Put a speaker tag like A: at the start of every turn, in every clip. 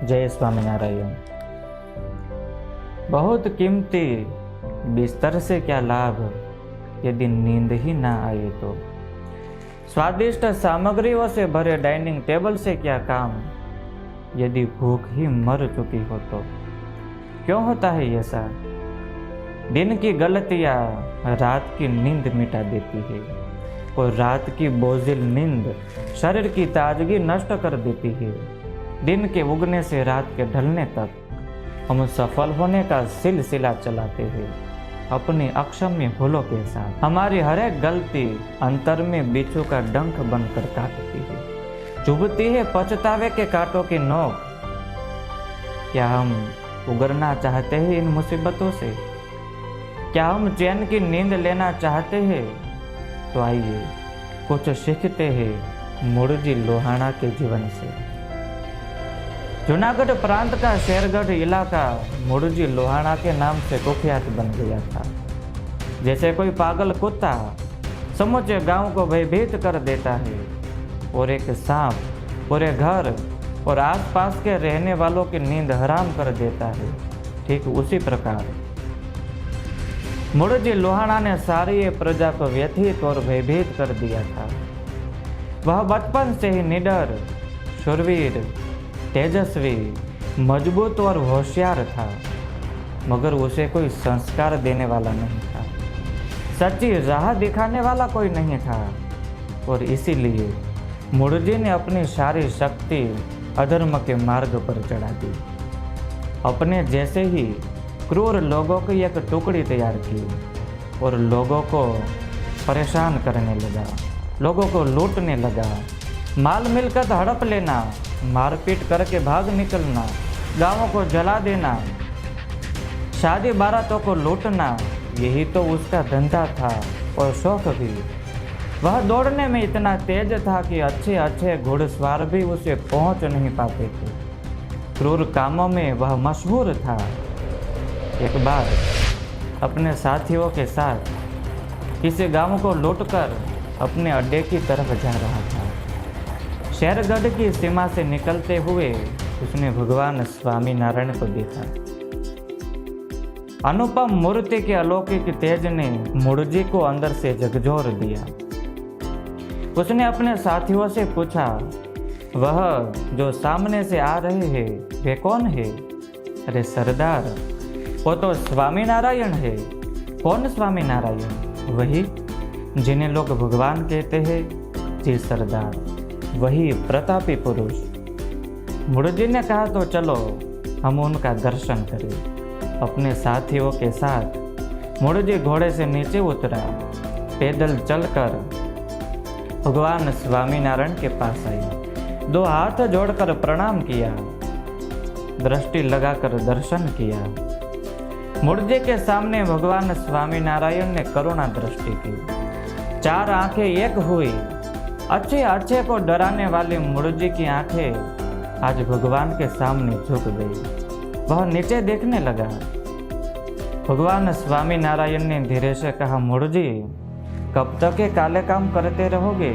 A: जय स्वामीनारायण। बहुत कीमती बिस्तर से क्या लाभ यदि नींद ही ना आए तो। स्वादिष्ट सामग्रियों से भरे डाइनिंग टेबल से क्या काम यदि भूख ही मर चुकी हो तो। क्यों होता है ऐसा? दिन की गलतियां रात की नींद मिटा देती है और रात की बोझिल नींद शरीर की ताजगी नष्ट कर देती है। दिन के उगने से रात के ढलने तक हम सफल होने का सिलसिला चलाते हैं अपनी अक्षम्य भूलों के साथ। हमारी हर एक गलती अंतर में बिच्छू का डंक बनकर काटती है, चुभती है पछतावे के कांटों की नोक। क्या हम उगरना चाहते हैं इन मुसीबतों से? क्या हम चैन की नींद लेना चाहते हैं? तो आइए कुछ सीखते हैं मुड़जी लोहाणा के जीवन से। जूनागढ़ प्रांत का शेरगढ़ इलाका मुड़जी लोहाणा के नाम से कुख्यात बन गया था। जैसे कोई पागल कुत्ता समूचे गांव को भयभीत कर देता है और एक सांप पूरे घर और आसपास के रहने वालों की नींद हराम कर देता है, ठीक उसी प्रकार मुड़जी लोहाणा ने सारी प्रजा को व्यथित और भयभीत कर दिया था। वह बचपन से ही निडर, शूरवीर, तेजस्वी, मजबूत और होशियार था, मगर उसे कोई संस्कार देने वाला नहीं था, सच्ची राह दिखाने वाला कोई नहीं था। और इसीलिए मुड़जी ने अपनी सारी शक्ति अधर्म के मार्ग पर चढ़ा दी। अपने जैसे ही क्रूर लोगों की एक टुकड़ी तैयार की और लोगों को परेशान करने लगा, लोगों को लूटने लगा, माल मिलकत हड़प लेना, मारपीट करके भाग निकलना, गांवों को जला देना, शादी बारातों को लूटना, यही तो उसका धंधा था और शौक भी। वह दौड़ने में इतना तेज था कि अच्छे अच्छे घुड़सवार भी उसे पहुंच नहीं पाते थे। क्रूर कामों में वह मशहूर था। एक बार अपने साथियों के साथ किसी गांव को लूटकर अपने अड्डे की तरफ जा रहा था। शेरगढ़ की सीमा से निकलते हुए उसने भगवान स्वामीनारायण को देखा। अनुपम मूर्ति के अलौकिक तेज ने मुड़जी को अंदर से झकझोर दिया। उसने अपने साथियों से पूछा, वह जो सामने से आ रहे हैं वे कौन है? अरे सरदार, वो तो स्वामीनारायण है। कौन स्वामीनारायण? वही जिन्हें लोग भगवान कहते हैं। जी सरदार, वही प्रतापी पुरुष। मुड़जी ने कहा, तो चलो हम उनका दर्शन करें। अपने साथियों के साथ मुड़जी घोड़े से नीचे उतरा, पैदल चलकर भगवान स्वामीनारायण के पास आई, दो हाथ जोड़कर प्रणाम किया, दृष्टि लगाकर दर्शन किया। मुड़जी के सामने भगवान स्वामीनारायण ने करुणा दृष्टि की, चार आंखें एक हुई। अच्छे अच्छे को डराने वाली मुड़जी की आंखें आज भगवान के सामने झुक गई। वह नीचे देखने लगा। भगवान स्वामीनारायण ने धीरे से कहा, मुड़जी, कब तक ये काले काम करते रहोगे?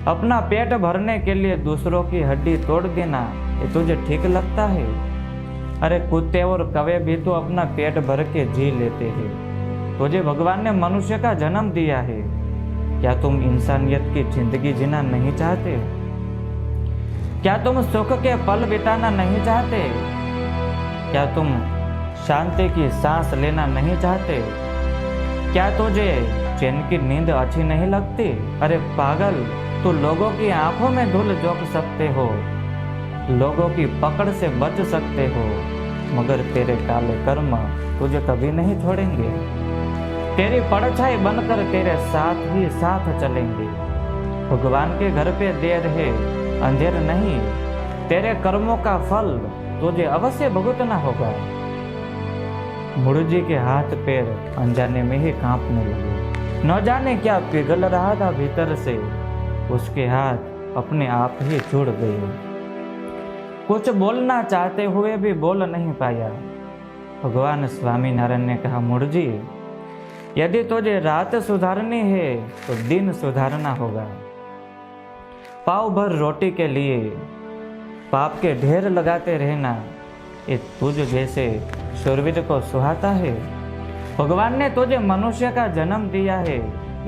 A: अपना पेट भरने के लिए दूसरों की हड्डी तोड़ देना ये तुझे ठीक लगता है? अरे कुत्ते और कौवे भी तो अपना पेट भर के जी लेते हैं। तुझे भगवान ने मनुष्य का जन्म दिया है, क्या तुम इंसानियत की जिंदगी जीना नहीं चाहते? क्या तुम सुख के पल बिताना नहीं चाहते? क्या तुम शांति की सांस लेना नहीं चाहते? क्या तुझे चैन की नींद अच्छी नहीं लगती? अरे पागल, तू लोगों की आंखों में धूल झोंक सकते हो, लोगों की पकड़ से बच सकते हो, मगर तेरे काले कर्म तुझे कभी नहीं छोड़ेंगे। तेरी परछाई बनकर तेरे साथ ही साथ चलेंगे। भगवान के घर पे देर है, अंधेर नहीं। तेरे कर्मों का फल तुझे अवश्य भुगतना होगा। मुड़जी के हाथ पैर अनजाने में ही कांपने लगे। न जाने क्या पिघल रहा था भीतर से, उसके हाथ अपने आप ही जुड़ गए। कुछ बोलना चाहते हुए भी बोल नहीं पाया। भगवान स्वामीनारायण ने कहा, मुड़जी, यदि तुझे रात सुधारनी है तो दिन सुधारना होगा। पाव भर रोटी के लिए पाप के ढेर लगाते रहना ये तुझ जैसे शूरवीर को सुहाता है। भगवान ने तुझे मनुष्य का जन्म दिया है,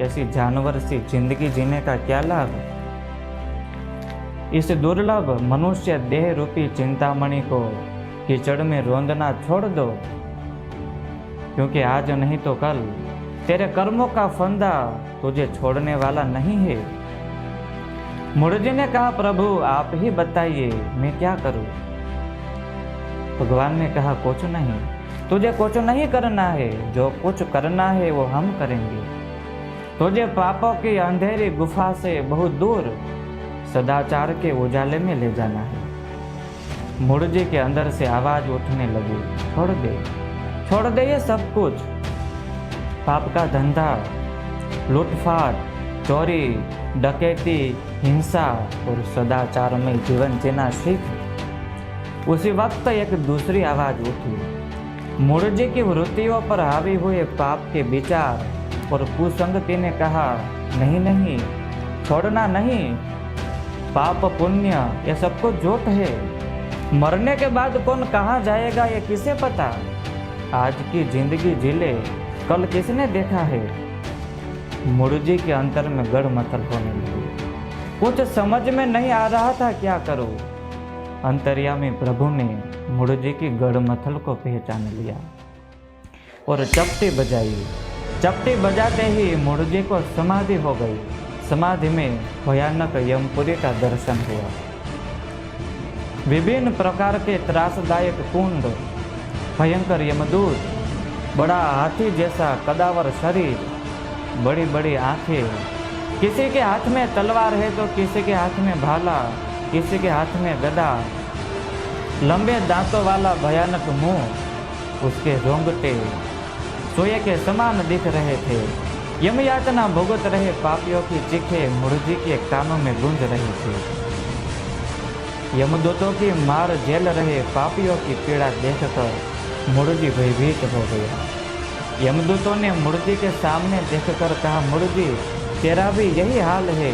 A: ऐसी जानवर सी जिंदगी जीने का क्या लाभ। इस दुर्लभ मनुष्य देह रूपी चिंतामणि को कीचड़ में रोंदना छोड़ दो, क्योंकि आज नहीं तो कल तेरे कर्मों का फंदा तुझे छोड़ने वाला नहीं है। मुरजी ने कहा, प्रभु आप ही बताइए मैं क्या करूं। भगवान ने कहा, कुछ नहीं, तुझे कुछ नहीं करना है, जो कुछ करना है वो हम करेंगे। तुझे पापों की अंधेरी गुफा से बहुत दूर सदाचार के उजाले में ले जाना है। मुरजी के अंदर से आवाज उठने लगी, छोड़ दे ये सब कुछ, पाप का धंधा, लूटफाट, चोरी, डकैती, हिंसा और सदाचार में जीवन जीना सीख। उसी वक्त एक दूसरी आवाज उठी। मुरजी की वृत्तियों पर हावी हुए पाप के विचार और कुसंगति ने कहा, नहीं, छोड़ना नहीं, पाप पुण्य ये सब कुछ झूठ है। मरने के बाद कौन कहाँ जाएगा ये किसे पता। आज की जिंदगी जिले, कल किसने देखा है। मुरजी के अंतर में गड़मथल होने लगी। कुछ समझ में नहीं आ रहा था क्या करूं। अंतर्यामी प्रभु ने मुरजी की गड़मथल को पहचान लिया और चपटी बजाई। चपटी बजाते ही मुरजी को समाधि हो गई। समाधि में भयानक यमपुरी का दर्शन हुआ। विभिन्न प्रकार के त्रासदायक कुंड, भयंकर यमदूत, बड़ा हाथी जैसा कदावर शरीर, बड़ी बड़ी आंखें, किसी के हाथ में तलवार है तो किसी के हाथ में भाला, किसी के हाथ में गदा, लंबे दांतों वाला भयानक मुंह, उसके रोंगटे सोए के समान दिख रहे थे। यमयातना भुगत रहे पापियों की चीखें मुरजी के कानों में गूंज रही थी। यमदूतों की मार झेल रहे पापियों की पीड़ा देखकर मुरजी भयभीत हो गया। यमदूतों ने मुरजी के सामने देखकर कहा, मुरजी तेरा भी यही हाल है,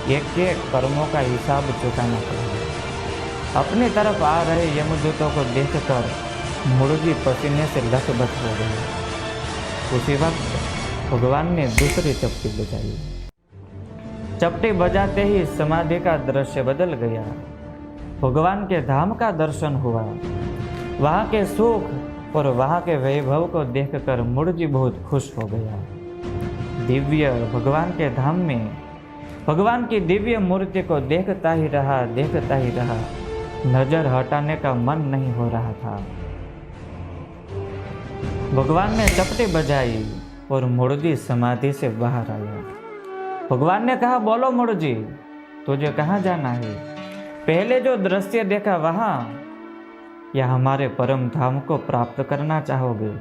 A: एक एक कर्मों का हिसाब चुकाना चाहिए। अपनी तरफ आ रहे यमदूतों को देखकर मुरजी पसीने से लथबथ हो गई। उसी वक्त भगवान ने दूसरी चपटी बजाई। चपटी बजाते ही समाधि का दृश्य बदल गया। भगवान के धाम का दर्शन हुआ। वहाँ के सुख और वहाँ के वैभव को देखकर मुरजी बहुत खुश हो गया। दिव्य भगवान के धाम में भगवान की दिव्य मूर्ति को देखता ही रहा। नजर हटाने का मन नहीं हो रहा था। भगवान ने चपटी बजाई और मुरजी समाधि से बाहर आया। भगवान ने कहा, बोलो मुरजी, तुझे कहाँ जाना है? पहले जो दृश्य देखा वहाँ, या हमारे परम धाम को प्राप्त करना चाहोगे?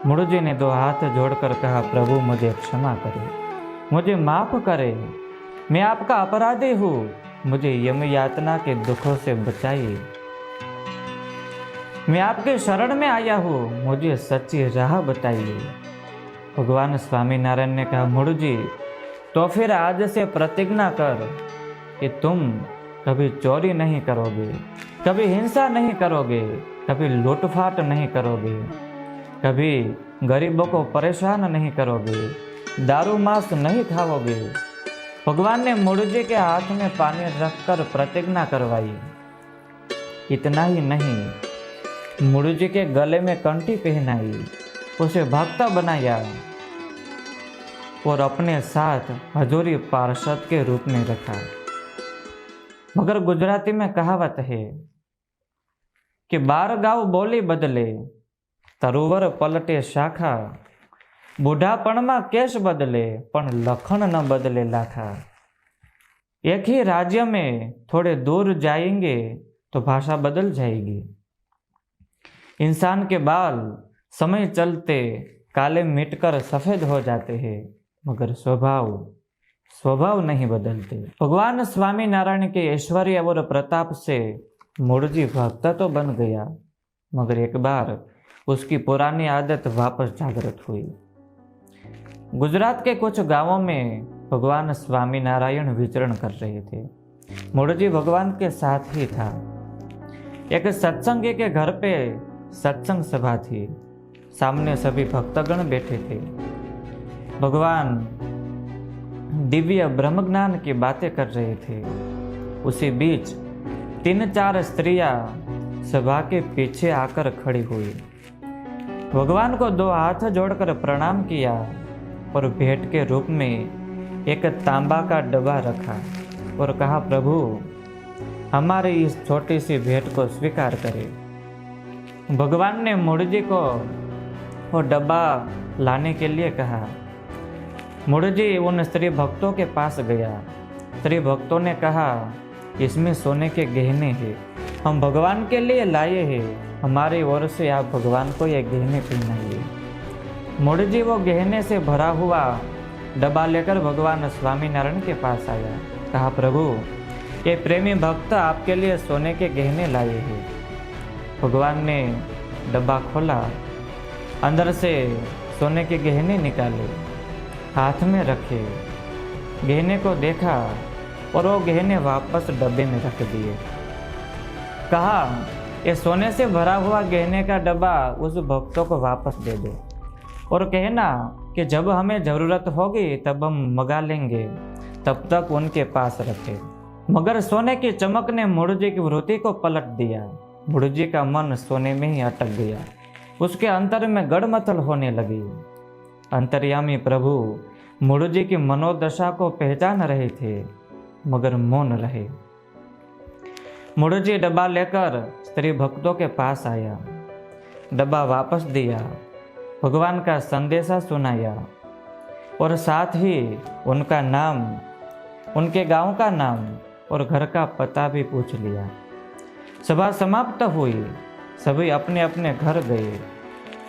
A: मुरजी ने दो हाथ जोड़कर कहा, प्रभु मुझे क्षमा करे, मुझे माफ करे, मैं आपका अपराधी हूँ, मुझे यम यातना के दुखों से बचाइए। मैं आपके शरण में आया हूँ, मुझे सच्ची राह बताइए। भगवान स्वामीनारायण ने कहा, मुरजी तो फिर आज से प्रतिज्ञा कर कि तुम कभी चोरी नहीं करोगे, कभी हिंसा नहीं करोगे, कभी लूटफाट नहीं करोगे, कभी गरीबों को परेशान नहीं करोगे, दारू मांस नहीं खाओगे। भगवान ने मुरजी के हाथ में पानी रखकर प्रतिज्ञा करवाई। इतना ही नहीं, मुरजी के गले में कंठी पहनाई, उसे भक्त बनाया और अपने साथ हजूरी पार्षद के रूप में रखा। मगर गुजराती में कहावत है कि 12 गांव बोली बदले, तरुवर पलटे शाखा, बूढ़ापणમાં केश बदले पण लखन न बदले लाखा। एक ही राज्य में थोड़े दूर जाएंगे तो भाषा बदल जाएगी। इंसान के बाल समय चलते काले मिटकर सफेद हो जाते हैं, मगर स्वभाव नहीं बदलते। भगवान स्वामी नारायण के ऐश्वर्य और प्रताप से मुरजी भक्त तो बन गया, मगर एक बार उसकी पुरानी आदत वापस जागृत हुई। गुजरात के कुछ गांवों में भगवान स्वामी नारायण विचरण कर रहे थे। मुड़जी भगवान के साथ ही था। एक सत्संगी के घर पे सत्संग सभा थी। सामने सभी भक्तगण बैठे थे। भगवान दिव्य ब्रह्म ज्ञान की बातें कर रहे थे। उसी बीच 3-4 स्त्रियां सभा के पीछे आकर खड़ी हुई। भगवान को 2 हाथ जोड़कर प्रणाम किया और भेंट के रूप में एक तांबा का डब्बा रखा और कहा, प्रभु हमारी इस छोटी सी भेंट को स्वीकार करें। भगवान ने मुड़जी को वो डब्बा लाने के लिए कहा। मुड़जी उन स्त्री भक्तों के पास गया। स्त्री भक्तों ने कहा, इसमें सोने के गहने हैं, हम भगवान के लिए लाए हैं, हमारी ओर से आप भगवान को ये गहने पहनाइए। मुड़जी वो गहने से भरा हुआ डब्बा लेकर भगवान स्वामीनारायण के पास आया। कहा, प्रभु ये प्रेमी भक्त आपके लिए सोने के गहने लाए हैं। भगवान ने डब्बा खोला, अंदर से सोने के गहने निकाले, हाथ में रखे, गहने को देखा और वो गहने वापस डब्बे में रख दिए। कहा, ये सोने से भरा हुआ गहने का डब्बा उस भक्तों को वापस दे दो और कहना कि जब हमें ज़रूरत होगी तब हम मंगा लेंगे, तब तक उनके पास रखे। मगर सोने की चमक ने मुड़जी की वृत्ति को पलट दिया। मुड़जी का मन सोने में ही अटक गया। उसके अंतर में गड़मथल होने लगी। अंतर्यामी प्रभु मुड़जी की मनोदशा को पहचान रहे थे मगर मौन रहे। मुड़जी डब्बा लेकर स्त्री भक्तों के पास आया, डब्बा वापस दिया, भगवान का संदेशा सुनाया और साथ ही उनका नाम, उनके गांव का नाम और घर का पता भी पूछ लिया। सभा समाप्त हुई, सभी अपने अपने घर गए।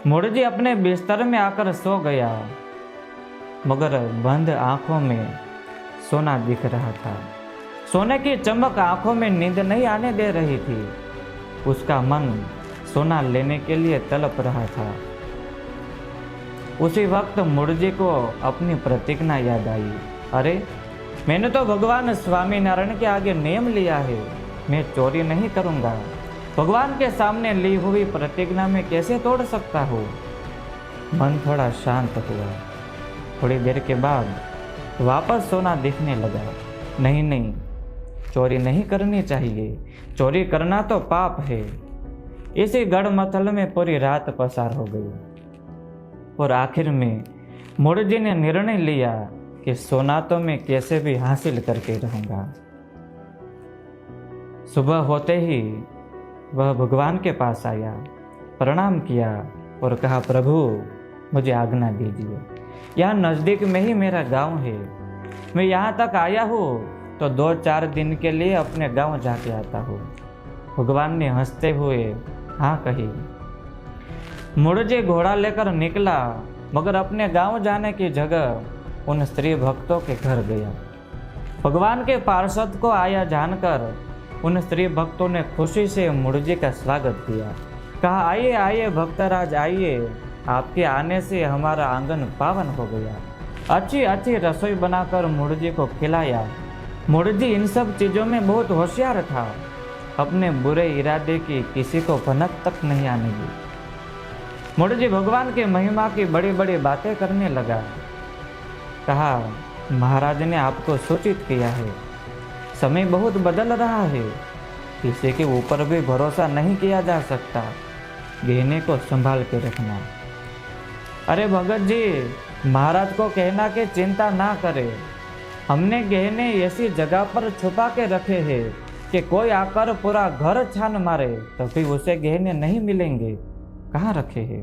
A: मुड़जी अपने बिस्तर में आकर सो गया मगर बंद आंखों में सोना दिख रहा था। सोने की चमक आंखों में नींद नहीं आने दे रही थी। उसका मन सोना लेने के लिए तड़प रहा था। उसी वक्त मुड़जी को अपनी प्रतिज्ञा याद आई। अरे मैंने तो भगवान स्वामीनारायण के आगे नियम लिया है, मैं चोरी नहीं करूंगा। भगवान के सामने ली हुई प्रतिज्ञा में कैसे तोड़ सकता हूँ। मन थोड़ा शांत हुआ। थोड़ी देर के बाद वापस सोना दिखने लगा। नहीं, चोरी नहीं करनी चाहिए, चोरी करना तो पाप है। इसी गड़मथल में पूरी रात पसार हो गई और आखिर में मुड़जी ने निर्णय लिया कि सोना तो मैं कैसे भी हासिल करके रहूंगा। सुबह होते ही वह भगवान के पास आया, प्रणाम किया और कहा, प्रभु मुझे आज्ञा दीजिए। यहाँ नज़दीक में ही मेरा गांव है, मैं यहाँ तक आया हूँ तो 2-4 दिन के लिए अपने गांव जाके आता हूँ। भगवान ने हंसते हुए हाँ कही। मुड़जी घोड़ा लेकर निकला मगर अपने गांव जाने की जगह उन स्त्री भक्तों के घर गया। भगवान के पार्षद को आया जानकर उन स्त्री भक्तों ने खुशी से मुड़जी का स्वागत किया। कहा, आइए आइए भक्तराज आइए, आपके आने से हमारा आंगन पावन हो गया। अच्छी अच्छी रसोई बनाकर मुड़जी को खिलाया। मुड़जी इन सब चीज़ों में बहुत होशियार था। अपने बुरे इरादे की किसी को भनक तक नहीं आने दी। मुड़जी भगवान के महिमा की बड़ी बड़ी बातें करने लगा। कहा, महाराज ने आपको सूचित किया है, समय बहुत बदल रहा है, किसी के ऊपर भी भरोसा नहीं किया जा सकता, गहने को संभाल के रखना। अरे भगत जी, महाराज को कहना कि चिंता ना करे, हमने गहने ऐसी जगह पर छुपा के रखे हैं कि कोई आकर पूरा घर छान मारे तो फिर उसे गहने नहीं मिलेंगे। कहाँ रखे हैं?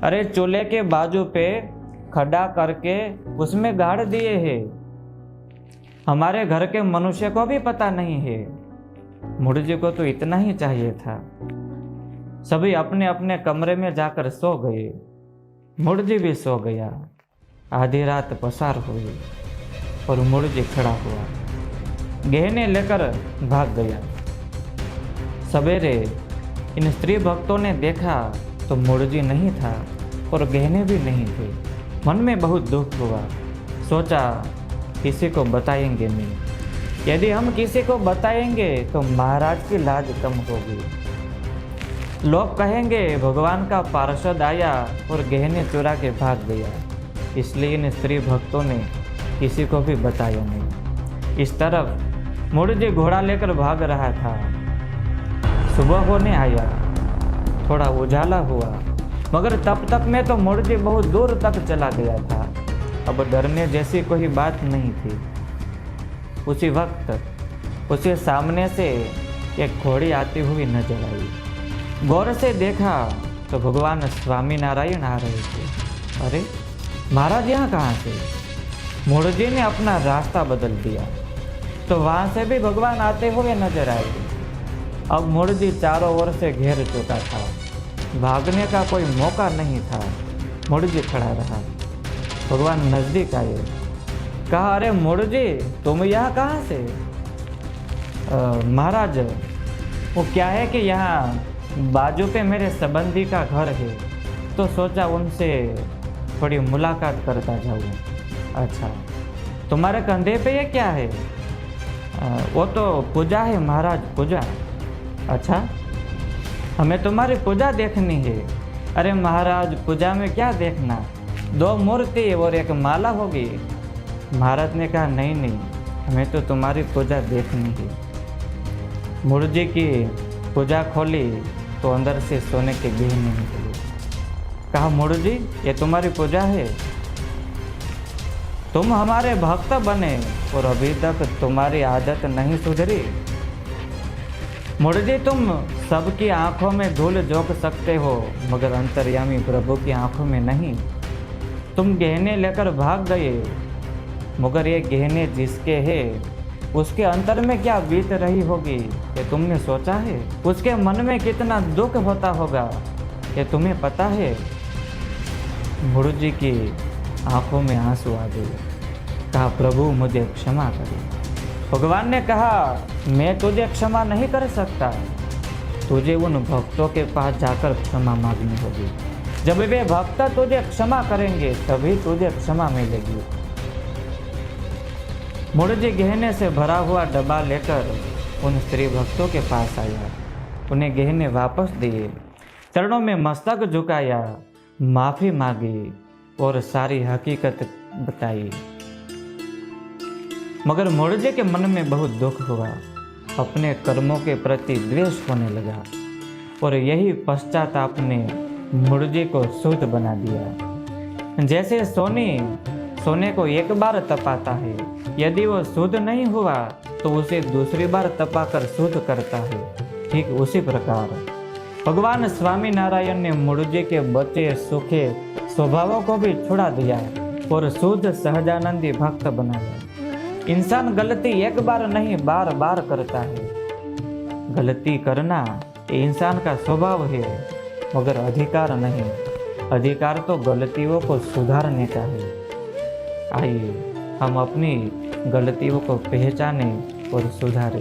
A: अरे चूल्हे के बाजू पे खड्डा करके उसमें गाड़ दिए हैं, हमारे घर के मनुष्य को भी पता नहीं है। मुड़जी को तो इतना ही चाहिए था। सभी अपने अपने कमरे में जाकर सो गए। मुड़जी भी सो गया। आधी रात पसार हुई और मुड़जी खड़ा हुआ, गहने लेकर भाग गया। सवेरे इन स्त्री भक्तों ने देखा तो मुड़जी नहीं था और गहने भी नहीं थे। मन में बहुत दुख हुआ। सोचा किसी को बताएंगे नहीं। यदि हम किसी को बताएंगे तो महाराज की लाज कम होगी। लोग कहेंगे भगवान का पार्षद आया और गहने चुरा के भाग गया, इसलिए इन स्त्री भक्तों ने किसी को भी बताया नहीं। इस तरफ मुड़जी घोड़ा लेकर भाग रहा था। सुबह होने आया, थोड़ा उजाला हुआ, मगर तब तक में तो मुड़जी बहुत दूर तक चला गया था। अब डरने जैसी कोई बात नहीं थी। उसी वक्त उसके सामने से एक घोड़ी आती हुई नजर आई। गौर से देखा तो भगवान स्वामी नारायण आ रहे थे। अरे महाराज यहाँ कहाँ से? मुड़जी ने अपना रास्ता बदल दिया तो वहाँ से भी भगवान आते हुए नजर आए। अब मुड़जी चारों ओर से घेर चुका था, भागने का कोई मौका नहीं था। मुड़जी खड़ा रहा। भगवान नजदीक आए, कहा, अरे मुड़जी तुम यहाँ कहाँ से? महाराज वो क्या है कि यहाँ बाजू पे मेरे संबंधी का घर है, तो सोचा उनसे थोड़ी मुलाकात करता जाऊँ। अच्छा, तुम्हारे कंधे पे ये क्या है? वो तो पूजा है महाराज, पूजा। अच्छा, हमें तुम्हारी पूजा देखनी है। अरे महाराज पूजा में क्या देखना, 2 मूर्ति और एक माला होगी। महाराज ने कहा नहीं नहीं, हमें तो तुम्हारी पूजा देखनी है। मुड़जी की पूजा खोली तो अंदर से सोने के गहने निकले। कहा, मुड़जी ये तुम्हारी पूजा है? तुम हमारे भक्त बने और अभी तक तुम्हारी आदत नहीं सुधरी। मुड़जी तुम सबकी आंखों में धूल झोंक सकते हो, मगर अंतर्यामी प्रभु की आंखों में नहीं। तुम गहने लेकर भाग गए, मगर ये गहने जिसके हैं उसके अंतर में क्या बीत रही होगी ये तुमने सोचा है? उसके मन में कितना दुख होता होगा ये तुम्हें पता है? मुड़जी की आंखों में आंसू आ गए। कहा, प्रभु मुझे क्षमा करें। भगवान ने कहा, मैं तुझे क्षमा नहीं कर सकता, तुझे उन भक्तों के पास जाकर क्षमा मांगनी होगी। जब वे भक्त तुझे क्षमा करेंगे तभी तुझे क्षमा मिलेगी। मुड़जी गहने से भरा हुआ डब्बा लेकर उन स्त्री भक्तों के पास आया, उन्हें गहने वापस दिए, चरणों में मस्तक झुकाया, माफी मांगी और सारी हकीकत बताई। मगर मुड़जी के मन में बहुत दुख हुआ, अपने कर्मों के प्रति द्वेष होने लगा और यही पश्चाताप ने मुड़जी को शुद्ध बना दिया। जैसे सोने को एक बार तपाता है, यदि वो शुद्ध नहीं हुआ तो उसे दूसरी बार तपाकर शुद्ध करता है, ठीक उसी प्रकार भगवान स्वामी नारायण ने मुड़जी के बचे सूखे स्वभावों को भी छुड़ा दिया और शुद्ध सहजानंदी भक्त बनाया। इंसान गलती एक बार नहीं बार बार करता है। गलती करना ये इंसान का स्वभाव है, मगर अधिकार नहीं। अधिकार तो गलतियों को सुधारने का है। आइए हम अपनी गलतियों को पहचाने और सुधारें।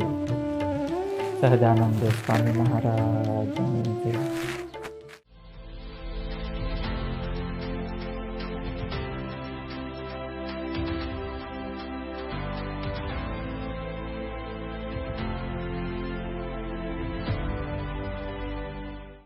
A: सहजानंद स्वामी महाराज।